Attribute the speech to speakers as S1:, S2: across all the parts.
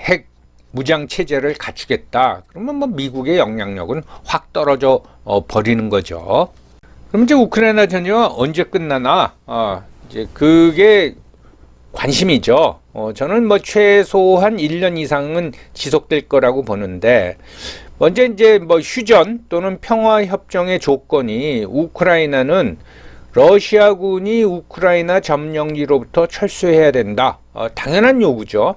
S1: 핵 무장 체제를 갖추겠다. 그러면 뭐 미국의 영향력은 확 떨어져 버리는 거죠. 그럼 이제 우크라이나 전쟁은 언제 끝나나? 이제 그게 관심이죠. 저는 뭐 최소한 1년 이상은 지속될 거라고 보는데, 먼저 이제 뭐 휴전 또는 평화 협정의 조건이 우크라이나는 러시아군이 우크라이나 점령지로부터 철수해야 된다. 당연한 요구죠.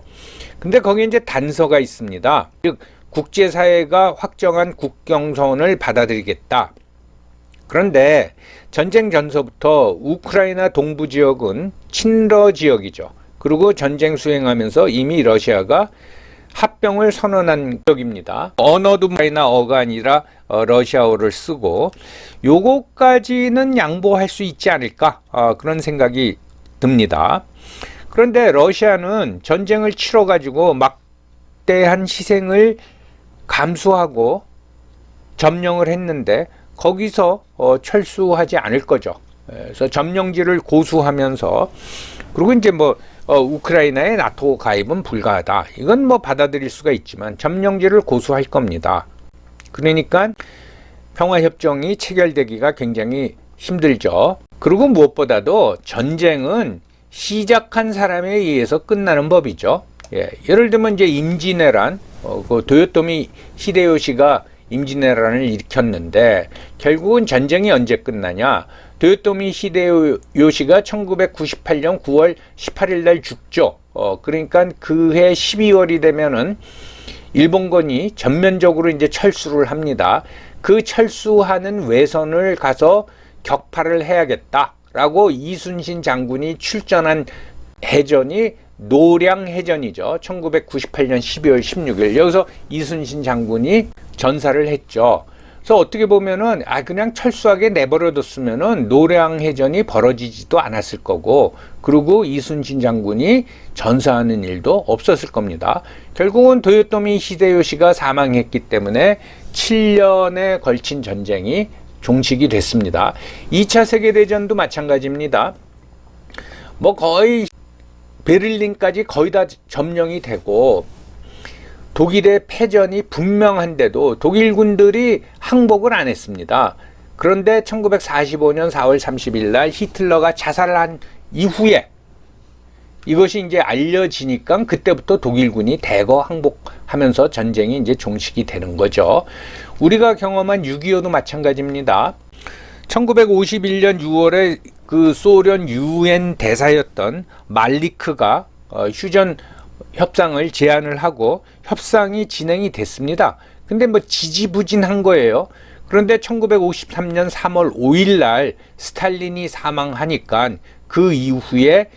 S1: 근데 거기에 이제 단서가 있습니다. 즉, 국제사회가 확정한 국경선을 받아들이겠다. 그런데 전쟁 전서부터 우크라이나 동부 지역은 친러 지역이죠. 그리고 전쟁 수행하면서 이미 러시아가 합병을 선언한 지역입니다. 언어도 우크라이나어가 아니라 러시아어를 쓰고, 요거까지는 양보할 수 있지 않을까, 그런 생각이 듭니다. 그런데 러시아는 전쟁을 치러가지고 막대한 희생을 감수하고 점령을 했는데 거기서 철수하지 않을 거죠. 그래서 점령지를 고수하면서, 그리고 이제 뭐 우크라이나의 나토 가입은 불가하다. 이건 뭐 받아들일 수가 있지만 점령지를 고수할 겁니다. 그러니까 평화협정이 체결되기가 굉장히 힘들죠. 그리고 무엇보다도 전쟁은 시작한 사람에 의해서 끝나는 법이죠. 예를 들면 이제 임진왜란, 그 도요토미 히데요시가 임진왜란을 일으켰는데 결국은 전쟁이 언제 끝나냐? 도요토미 히데요시가 1998년 9월 18일 날 죽죠. 그러니까 그해 12월이 되면은 일본군이 전면적으로 이제 철수를 합니다. 그 철수하는 외선을 가서 격파를 해야겠다라고 이순신 장군이 출전한 해전이 노량해전이죠. 1998년 12월 16일. 여기서 이순신 장군이 전사를 했죠. 그래서 어떻게 보면은 그냥 철수하게 내버려뒀으면은 노량해전이 벌어지지도 않았을 거고, 그리고 이순신 장군이 전사하는 일도 없었을 겁니다. 결국은 도요토미 히데요시가 사망했기 때문에 7년에 걸친 전쟁이 종식이 됐습니다. 2차 세계대전도 마찬가지입니다. 뭐 거의 베를린까지 거의 다 점령이 되고 독일의 패전이 분명한데도 독일군들이 항복을 안 했습니다. 그런데 1945년 4월 30일 날 히틀러가 자살을 한 이후에 이것이 이제 알려지니까 그때부터 독일군이 대거 항복하면서 전쟁이 이제 종식이 되는 거죠. 우리가 경험한 6.25도 마찬가지입니다. 1951년 6월에 그 소련 유엔 대사였던 말리크가 휴전 협상을 제안을 하고 협상이 진행이 됐습니다. 근데 뭐 지지부진한 거예요. 그런데 1953년 3월 5일 날 스탈린이 사망하니까 그 이후에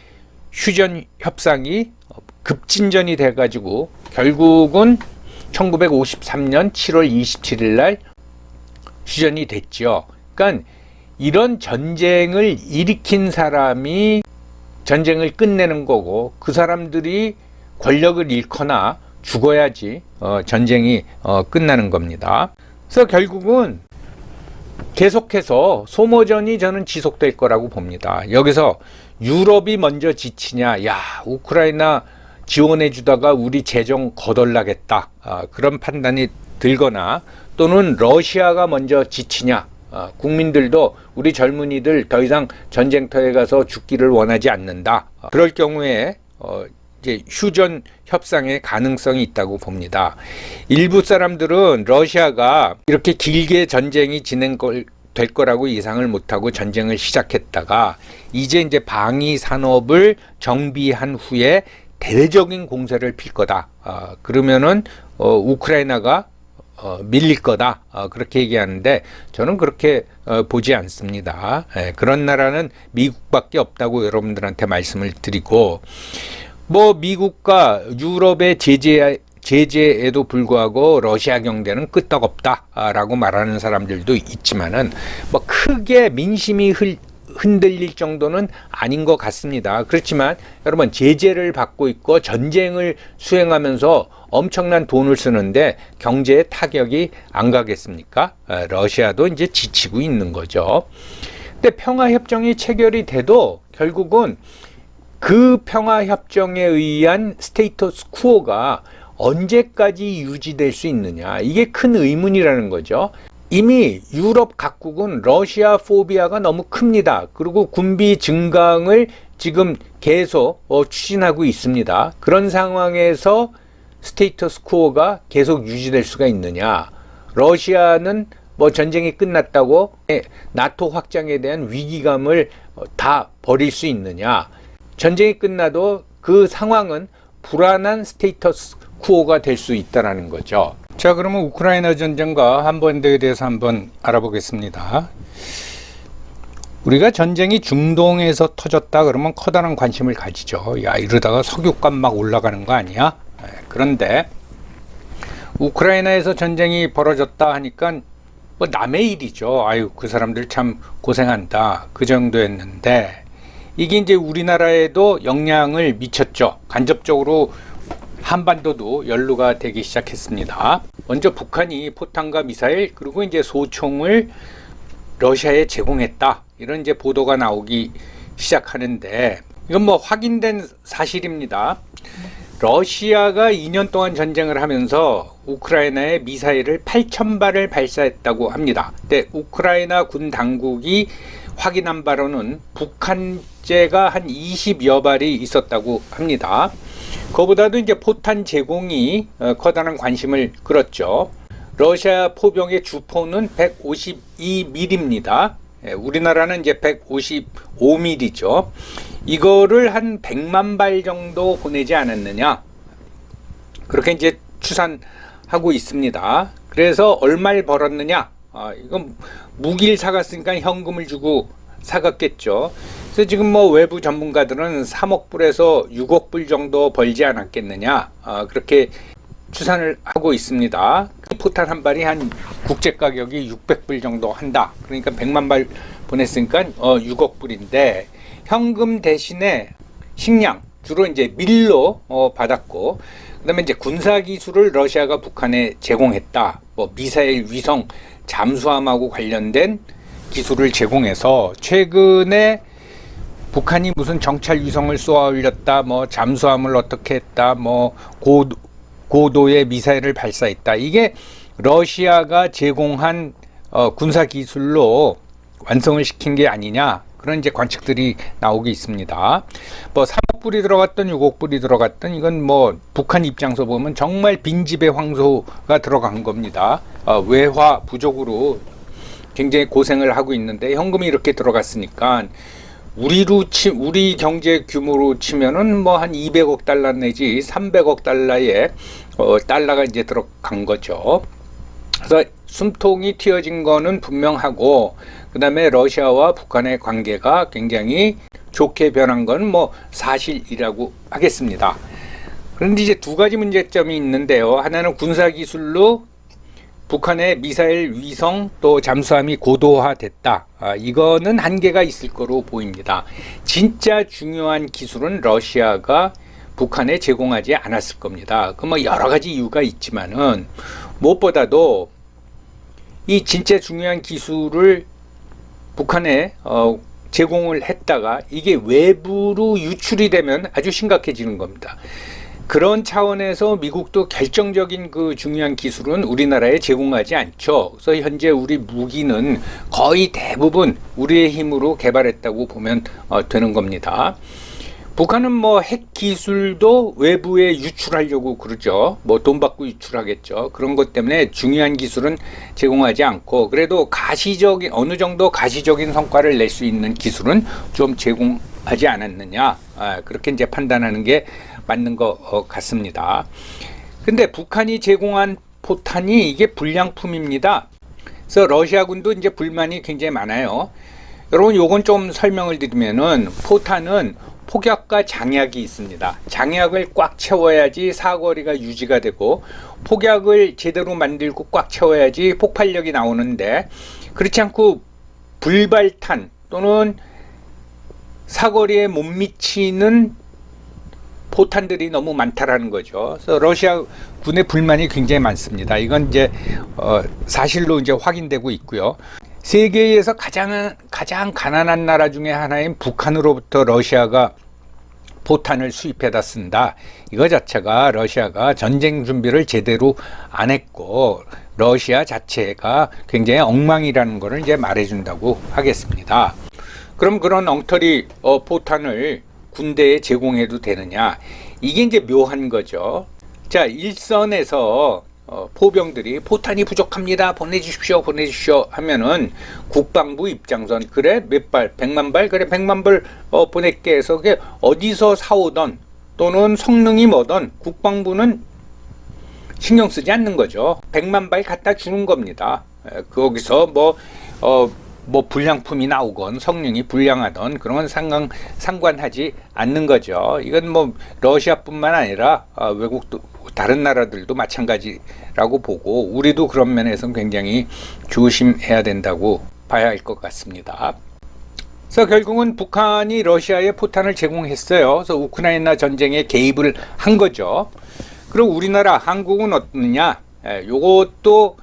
S1: 휴전 협상이 급진전이 돼가지고 결국은 1953년 7월 27일 날 휴전이 됐죠. 그러니까 이런 전쟁을 일으킨 사람이 전쟁을 끝내는 거고, 그 사람들이 권력을 잃거나 죽어야지 전쟁이 끝나는 겁니다. 그래서 결국은 계속해서 소모전이 저는 지속될 거라고 봅니다. 여기서 유럽이 먼저 지치냐, 우크라이나 지원해 주다가 우리 재정 거덜나겠다, 그런 판단이 들거나, 또는 러시아가 먼저 지치냐, 국민들도 우리 젊은이들 더 이상 전쟁터에 가서 죽기를 원하지 않는다. 그럴 경우에 이제 휴전 협상의 가능성이 있다고 봅니다. 일부 사람들은 러시아가 이렇게 길게 전쟁이 될 거라고 예상을 못하고 전쟁을 시작했다가 이제 방위 산업을 정비한 후에 대대적인 공세를 필 거다. 그러면은 우크라이나가 밀릴 거다, 그렇게 얘기하는데 저는 그렇게 보지 않습니다. 그런 나라는 미국밖에 없다고 여러분들한테 말씀을 드리고, 뭐 미국과 유럽의 제재에도 불구하고 러시아 경제는 끄떡없다라고 말하는 사람들도 있지만은 뭐 크게 민심이 흔들릴 정도는 아닌 것 같습니다. 그렇지만 여러분, 제재를 받고 있고 전쟁을 수행하면서 엄청난 돈을 쓰는데 경제에 타격이 안 가겠습니까? 러시아도 이제 지치고 있는 거죠. 근데 평화협정이 체결이 돼도 결국은 그 평화협정에 의한 스테이터스 쿠어가 언제까지 유지될 수 있느냐, 이게 큰 의문이라는 거죠. 이미 유럽 각국은 러시아 포비아가 너무 큽니다. 그리고 군비 증강을 지금 계속 추진하고 있습니다. 그런 상황에서 스테이터스 퀘어가 계속 유지될 수가 있느냐. 러시아는 뭐 전쟁이 끝났다고 나토 확장에 대한 위기감을 다 버릴 수 있느냐. 전쟁이 끝나도 그 상황은 불안한 스테이터스 퀘어가 될 수 있다는 거죠. 자, 그러면 우크라이나 전쟁과 한반도에 대해서 한번 알아보겠습니다. 우리가 전쟁이 중동에서 터졌다 그러면 커다란 관심을 가지죠. 야, 이러다가 석유값 막 올라가는 거 아니야? 그런데 우크라이나에서 전쟁이 벌어졌다 하니까 뭐 남의 일이죠. 아유, 그 사람들 참 고생한다, 그 정도였는데 이게 이제 우리나라에도 영향을 미쳤죠. 간접적으로 한반도도 연루가 되기 시작했습니다. 먼저 북한이 포탄과 미사일 그리고 이제 소총을 러시아에 제공했다, 이런 이제 보도가 나오기 시작하는데, 이건 뭐 확인된 사실입니다. 러시아가 2년 동안 전쟁을 하면서 우크라이나에 미사일을 8,000발을 발사했다고 합니다. 근데 우크라이나 군 당국이 확인한 바로는 북한제가 한 20여 발이 있었다고 합니다. 그거보다도 이제 포탄 제공이 커다란 관심을 끌었죠. 러시아 포병의 주포는 152mm입니다. 우리나라는 이제 155mm죠. 이거를 한 100만 발 정도 보내지 않았느냐, 그렇게 이제 추산하고 있습니다. 그래서 얼마를 벌었느냐, 이건 무기를 사갔으니까 현금을 주고 사갔겠죠. 그래서 지금 뭐 외부 전문가들은 3억 불에서 6억 불 정도 벌지 않았겠느냐, 그렇게 추산을 하고 있습니다. 포탄 한 발이 한 국제 가격이 600불 정도 한다. 그러니까 100만 발 보냈으니까 6억 불인데, 현금 대신에 식량, 주로 이제 밀로 받았고, 그다음에 이제 군사 기술을 러시아가 북한에 제공했다. 뭐 미사일, 위성, 잠수함하고 관련된 기술을 제공해서 최근에 북한이 무슨 정찰 위성을 쏘아 올렸다, 뭐 잠수함을 어떻게 했다, 뭐 고도의 미사일을 발사했다. 이게 러시아가 제공한 군사 기술로 완성을 시킨 게 아니냐, 그런 이제 관측들이 나오고 있습니다. 뭐 3억 불이 들어갔던 6억 불이 들어갔던, 이건 뭐 북한 입장에서 보면 정말 빈집의 황소가 들어간 겁니다. 외화 부족으로 굉장히 고생을 하고 있는데 현금이 이렇게 들어갔으니까 우리 경제 규모로 치면은 뭐 한 200억 달러 내지 300억 달러의 달러가 이제 들어간 거죠. 그래서 숨통이 튀어진 거는 분명하고, 그 다음에 러시아와 북한의 관계가 굉장히 좋게 변한 건 뭐 사실이라고 하겠습니다. 그런데 이제 두 가지 문제점이 있는데요. 하나는 군사 기술로 북한의 미사일, 위성, 또 잠수함이 고도화됐다. 이거는 한계가 있을 거로 보입니다. 진짜 중요한 기술은 러시아가 북한에 제공하지 않았을 겁니다. 그 뭐 여러 가지 이유가 있지만은 무엇보다도 이 진짜 중요한 기술을 북한에 제공을 했다가 이게 외부로 유출이 되면 아주 심각해지는 겁니다. 그런 차원에서 미국도 결정적인 그 중요한 기술은 우리나라에 제공하지 않죠. 그래서 현재 우리 무기는 거의 대부분 우리의 힘으로 개발했다고 보면 되는 겁니다. 북한은 뭐 핵 기술도 외부에 유출하려고 그러죠. 뭐 돈 받고 유출하겠죠. 그런 것 때문에 중요한 기술은 제공하지 않고, 그래도 가시적인, 어느 정도 가시적인 성과를 낼 수 있는 기술은 좀 제공하지 않았느냐, 그렇게 이제 판단하는 게 맞는 것 같습니다. 근데 북한이 제공한 포탄이 이게 불량품입니다. 그래서 러시아군도 이제 불만이 굉장히 많아요. 여러분, 요건 좀 설명을 드리면은, 포탄은 폭약과 장약이 있습니다. 장약을 꽉 채워야지 사거리가 유지가 되고, 폭약을 제대로 만들고 꽉 채워야지 폭발력이 나오는데, 그렇지 않고 불발탄 또는 사거리에 못 미치는 포탄들이 너무 많다라는 거죠. 그래서 러시아 군의 불만이 굉장히 많습니다. 이건 이제 사실로 이제 확인되고 있고요. 세계에서 가장 가난한 나라 중에 하나인 북한으로부터 러시아가 포탄을 수입해다 쓴다. 이거 자체가 러시아가 전쟁 준비를 제대로 안 했고 러시아 자체가 굉장히 엉망이라는 것을 이제 말해준다고 하겠습니다. 그럼 그런 엉터리 포탄을 군대에 제공해도 되느냐? 이게 이제 묘한 거죠. 자, 일선에서 포병들이 포탄이 부족합니다. 보내주십시오 하면은 국방부 입장선 그래 몇 발, 100만 발, 그래 100만 발 보낼게 해서 그게 어디서 사오던 또는 성능이 뭐던 국방부는 신경 쓰지 않는 거죠. 100만 발 갖다 주는 겁니다. 거기서 뭐 불량품이 나오건 성능이 불량하던 그런 건 상관하지 않는 거죠. 이건 뭐 러시아뿐만 아니라 외국도 다른 나라들도 마찬가지라고 보고 우리도 그런 면에서는 굉장히 조심해야 된다고 봐야 할 것 같습니다. 그래서 결국은 북한이 러시아에 포탄을 제공했어요. 그래서 우크라이나 전쟁에 개입을 한 거죠. 그리고 우리나라 한국은 어떠냐? 요것도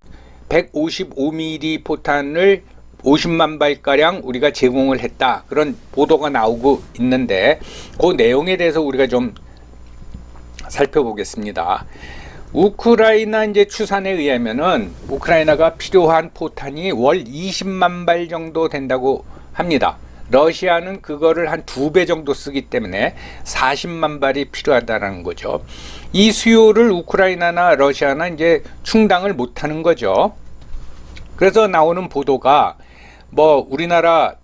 S1: 155mm 포탄을 50만 발가량 우리가 제공을 했다. 그런 보도가 나오고 있는데 그 내용에 대해서 우리가 좀 살펴보겠습니다. 우크라이나 이제 추산에 의하면은 우크라이나가 필요한 포탄이 월 20만 발 정도 된다고 합니다. 러시아는 그거를 한 2배 정도 쓰기 때문에 40만 발이 필요하다라는 거죠. 이 수요를 우크라이나나 러시아는 이제 충당을 못하는 거죠. 그래서 나오는 보도가 뭐 우리나라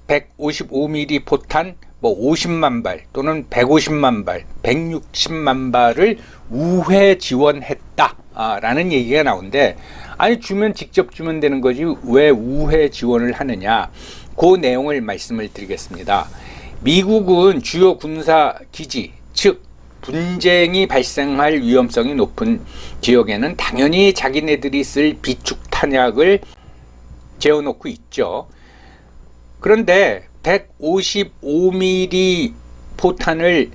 S1: 155mm 포탄 50만 발 또는 150만 발, 160만 발을 우회 지원했다라는 얘기가 나오는데 아니 주면 직접 주면 되는 거지 왜 우회 지원을 하느냐? 그 내용을 말씀을 드리겠습니다. 미국은 주요 군사 기지, 즉 분쟁이 발생할 위험성이 높은 지역에는 당연히 자기네들이 쓸 비축 탄약을 재워놓고 있죠. 그런데 155mm 포탄을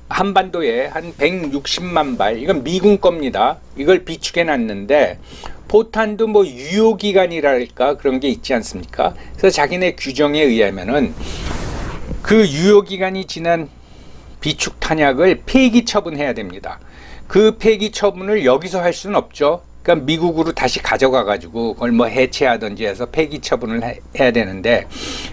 S1: 한반도에 한 160만 발, 이건 미군 겁니다. 이걸 비축해 놨는데 포탄도 뭐 유효기간이랄까 그런 게 있지 않습니까? 그래서 자기네 규정에 의하면은 그 유효기간이 지난 비축 탄약을 폐기 처분해야 됩니다. 그 폐기 처분을 여기서 할 수는 없죠. 그러니까 미국으로 다시 가져가 가지고 그걸 뭐 해체하든지 해서 폐기 처분을 해야 되는데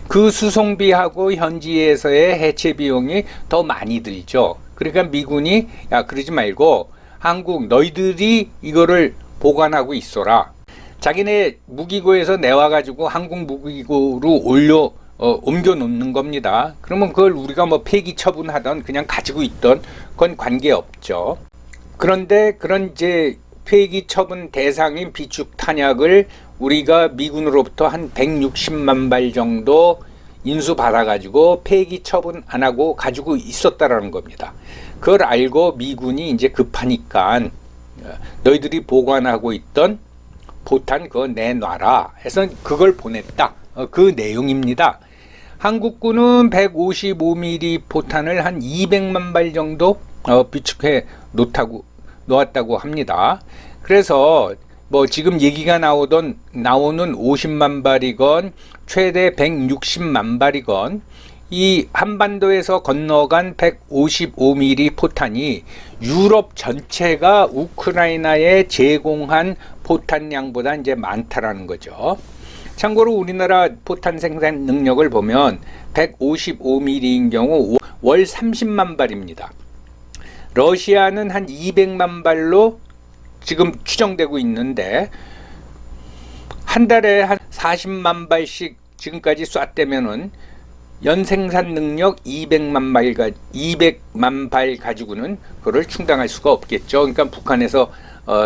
S1: 그 수송비하고 현지에서의 해체 비용이 더 많이 들죠. 그러니까 미군이 야 그러지 말고 한국 너희들이 이거를 보관하고 있어라. 자기네 무기고에서 내와 가지고 한국 무기고로 옮겨 놓는 겁니다. 그러면 그걸 우리가 뭐 폐기 처분하던 그냥 가지고 있던 그건 관계없죠. 그런데 그런 이제 폐기 처분 대상인 비축 탄약을 우리가 미군으로부터 한 160만 발 정도 인수받아 가지고 폐기 처분 안 하고 가지고 있었다라는 겁니다. 그걸 알고 미군이 이제 급하니까 너희들이 보관하고 있던 포탄 그거 내놔라 해서 그걸 보냈다. 그 내용입니다. 한국군은 155mm 포탄을 한 200만 발 정도 비축해 놓았다고 합니다. 그래서 뭐 지금 얘기가 나오는 50만 발이건 최대 160만 발이건 이 한반도에서 건너간 155mm 포탄이 유럽 전체가 우크라이나에 제공한 포탄량보다 이제 많다라는 거죠. 참고로 우리나라 포탄 생산 능력을 보면 155mm인 경우 월 30만 발입니다. 러시아는 한 200만 발로 지금 추정되고 있는데 한 달에 한 40만 발씩 지금까지 쐈다면은 연생산 능력 200만 발 가지고는 그걸 충당할 수가 없겠죠. 그러니까 북한에서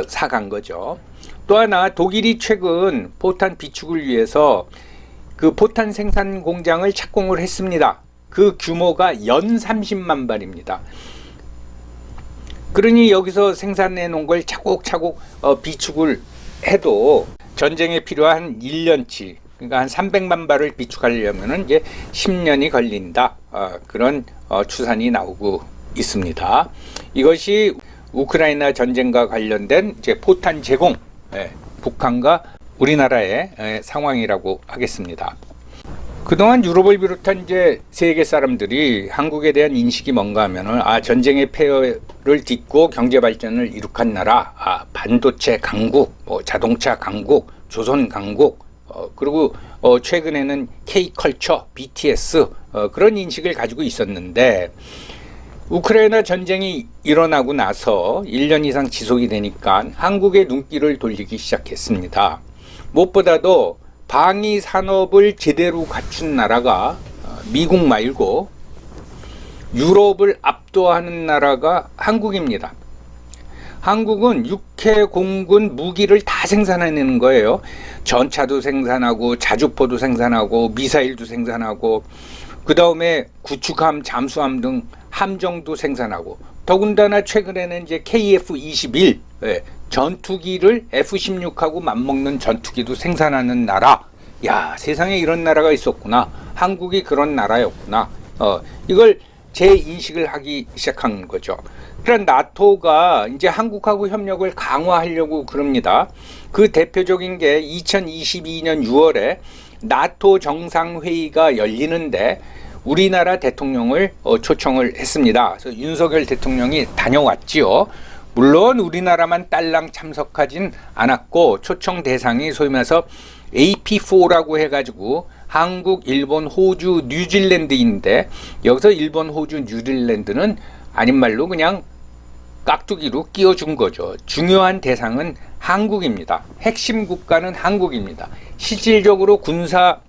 S1: 사간 거죠. 또 하나 독일이 최근 포탄 비축을 위해서 그 포탄 생산 공장을 착공을 했습니다. 그 규모가 연 30만 발입니다. 그러니 여기서 생산해 놓은 걸 차곡차곡 비축을 해도 전쟁에 필요한 1년치, 그러니까 한 300만 발을 비축하려면 이제 10년이 걸린다. 그런 추산이 나오고 있습니다. 이것이 우크라이나 전쟁과 관련된 이제 포탄 제공, 북한과 우리나라의 상황이라고 하겠습니다. 그동안 유럽을 비롯한 이제 세계 사람들이 한국에 대한 인식이 뭔가 하면은 전쟁의 폐허를 딛고 경제 발전을 이룩한 나라, 반도체 강국, 자동차 강국, 조선 강국, 그리고 최근에는 K컬처, BTS 그런 인식을 가지고 있었는데 우크라이나 전쟁이 일어나고 나서 1년 이상 지속이 되니까 한국의 눈길을 돌리기 시작했습니다. 무엇보다도 방위 산업을 제대로 갖춘 나라가 미국 말고 유럽을 압도하는 나라가 한국입니다. 한국은 육해 공군 무기를 다 생산해내는 거예요. 전차도 생산하고 자주포도 생산하고 미사일도 생산하고 그 다음에 구축함, 잠수함 등 함정도 생산하고 더군다나 최근에는 이제 KF-21 전투기를 F-16하고 맞먹는 전투기도 생산하는 나라. 야, 세상에 이런 나라가 있었구나. 한국이 그런 나라였구나. 이걸 재인식을 하기 시작한 거죠. 그러니까 나토가 이제 한국하고 협력을 강화하려고 그럽니다. 그 대표적인 게 2022년 6월에 나토 정상회의가 열리는데 우리나라 대통령을 초청을 했습니다. 그래서 윤석열 대통령이 다녀왔지요. 물론 우리나라만 딸랑 참석하진 않았고 초청 대상이 소위 말해서 AP4라고 해가지고 한국, 일본, 호주, 뉴질랜드인데 여기서 일본, 호주, 뉴질랜드는 아닌 말로 그냥 깍두기로 끼워준 거죠. 중요한 대상은 한국입니다. 핵심 국가는 한국입니다. 실질적으로 군사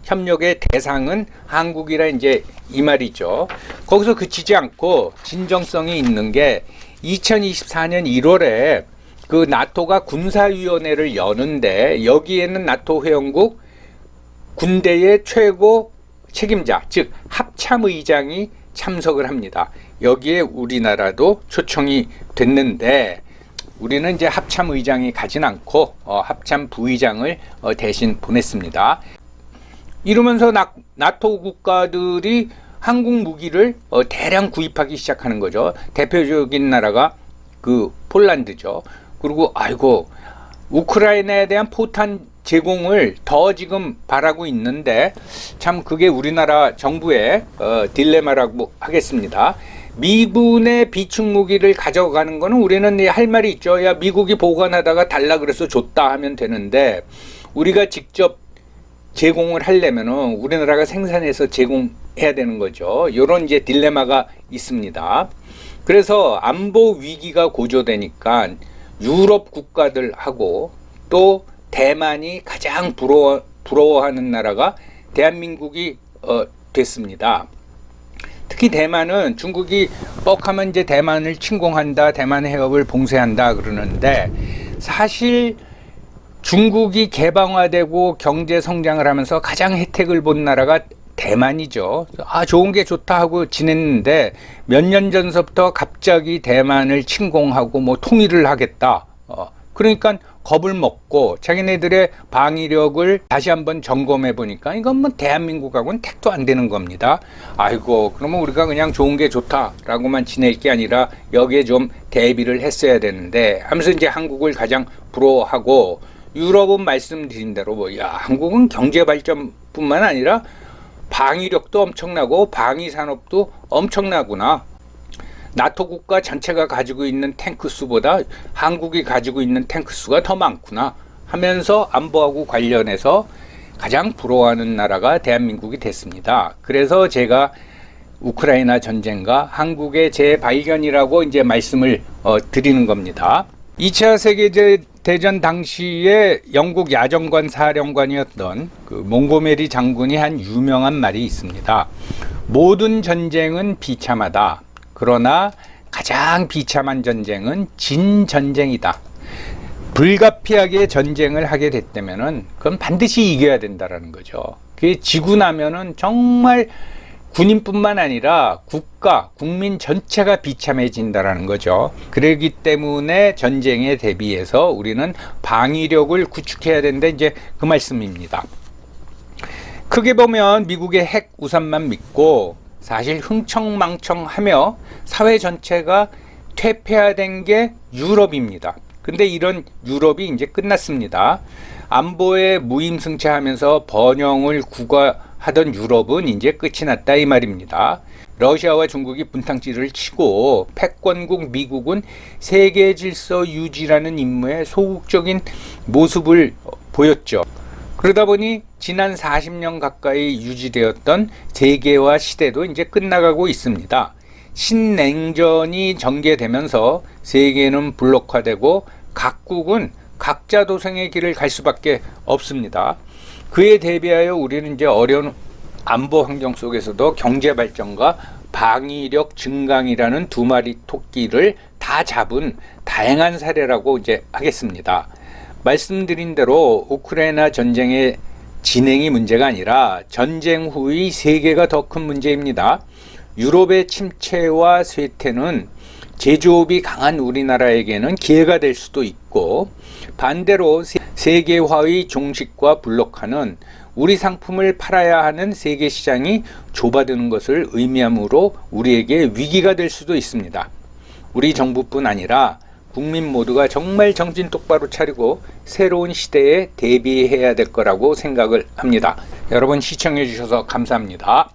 S1: 협력의 대상은 한국이라 이제 이 말이죠. 거기서 그치지 않고 진정성이 있는 게 2024년 1월에 그 나토가 군사위원회를 여는데 여기에는 나토 회원국 군대의 최고 책임자, 즉 합참의장이 참석을 합니다. 여기에 우리나라도 초청이 됐는데 우리는 이제 합참의장이 가진 않고 합참부의장을 대신 보냈습니다. 이러면서 나토 국가들이 한국 무기를 대량 구입하기 시작하는 거죠. 대표적인 나라가 그 폴란드죠. 그리고 우크라이나에 대한 포탄 제공을 더 지금 바라고 있는데 참 그게 우리나라 정부의 딜레마라고 하겠습니다. 미군의 비축 무기를 가져가는 거는 우리는 할 말이 있죠. 야, 미국이 보관하다가 달라 그래서 줬다 하면 되는데 우리가 직접 제공을 하려면은 우리나라가 생산해서 제공해야 되는 거죠. 이런 이제 딜레마가 있습니다. 그래서 안보 위기가 고조되니까 유럽 국가들하고 또 대만이 가장 부러워하는 나라가 대한민국이 됐습니다. 특히 대만은 중국이 뻑하면 이제 대만을 침공한다, 대만 해협을 봉쇄한다 그러는데 사실 중국이 개방화되고 경제 성장을 하면서 가장 혜택을 본 나라가 대만이죠. 좋은 게 좋다 하고 지냈는데 몇 년 전서부터 갑자기 대만을 침공하고 통일을 하겠다. 그러니까 겁을 먹고 자기네들의 방위력을 다시 한번 점검해 보니까 이건 대한민국하고는 택도 안 되는 겁니다. 그러면 우리가 그냥 좋은 게 좋다라고만 지낼 게 아니라 여기에 좀 대비를 했어야 되는데 하면서 이제 한국을 가장 부러워하고 유럽은 말씀드린 대로 한국은 경제 발전뿐만 아니라 방위력도 엄청나고 방위 산업도 엄청나구나. 나토 국가 전체가 가지고 있는 탱크 수보다 한국이 가지고 있는 탱크 수가 더 많구나 하면서 안보하고 관련해서 가장 부러워하는 나라가 대한민국이 됐습니다. 그래서 제가 우크라이나 전쟁과 한국의 재발견이라고 이제 말씀을 드리는 겁니다. 2차 세계대전 당시에 영국 야전관 사령관이었던 그 몽고메리 장군이 한 유명한 말이 있습니다. 모든 전쟁은 비참하다. 그러나 가장 비참한 전쟁은 진전쟁이다. 불가피하게 전쟁을 하게 됐다면은 그건 반드시 이겨야 된다라는 거죠. 그게 지고 나면은 정말 군인뿐만 아니라 국가, 국민 전체가 비참해진다라는 거죠. 그러기 때문에 전쟁에 대비해서 우리는 방위력을 구축해야 된다. 이제 그 말씀입니다. 크게 보면 미국의 핵 우산만 믿고 사실 흥청망청하며 사회 전체가 퇴폐화된 게 유럽입니다. 근데 이런 유럽이 이제 끝났습니다. 안보에 무임승차하면서 번영을 구가하던 유럽은 이제 끝이 났다 이 말입니다. 러시아와 중국이 분탕질을 치고 패권국 미국은 세계 질서 유지라는 임무에 소극적인 모습을 보였죠. 그러다 보니 지난 40년 가까이 유지되었던 세계화 시대도 이제 끝나가고 있습니다. 신냉전이 전개되면서 세계는 블록화되고 각국은 각자 도생의 길을 갈 수밖에 없습니다. 그에 대비하여 우리는 이제 어려운 안보 환경 속에서도 경제 발전과 방위력 증강이라는 두 마리 토끼를 다 잡은 다양한 사례라고 이제 하겠습니다. 말씀드린 대로 우크라이나 전쟁의 진행이 문제가 아니라 전쟁 후의 세계가 더 큰 문제입니다. 유럽의 침체와 쇠퇴는 제조업이 강한 우리나라에게는 기회가 될 수도 있고, 반대로 세계화의 종식과 블록화는 우리 상품을 팔아야 하는 세계 시장이 좁아드는 것을 의미하므로 우리에게 위기가 될 수도 있습니다. 우리 정부뿐 아니라 국민 모두가 정말 정신 똑바로 차리고 새로운 시대에 대비해야 될 거라고 생각을 합니다. 여러분 시청해 주셔서 감사합니다.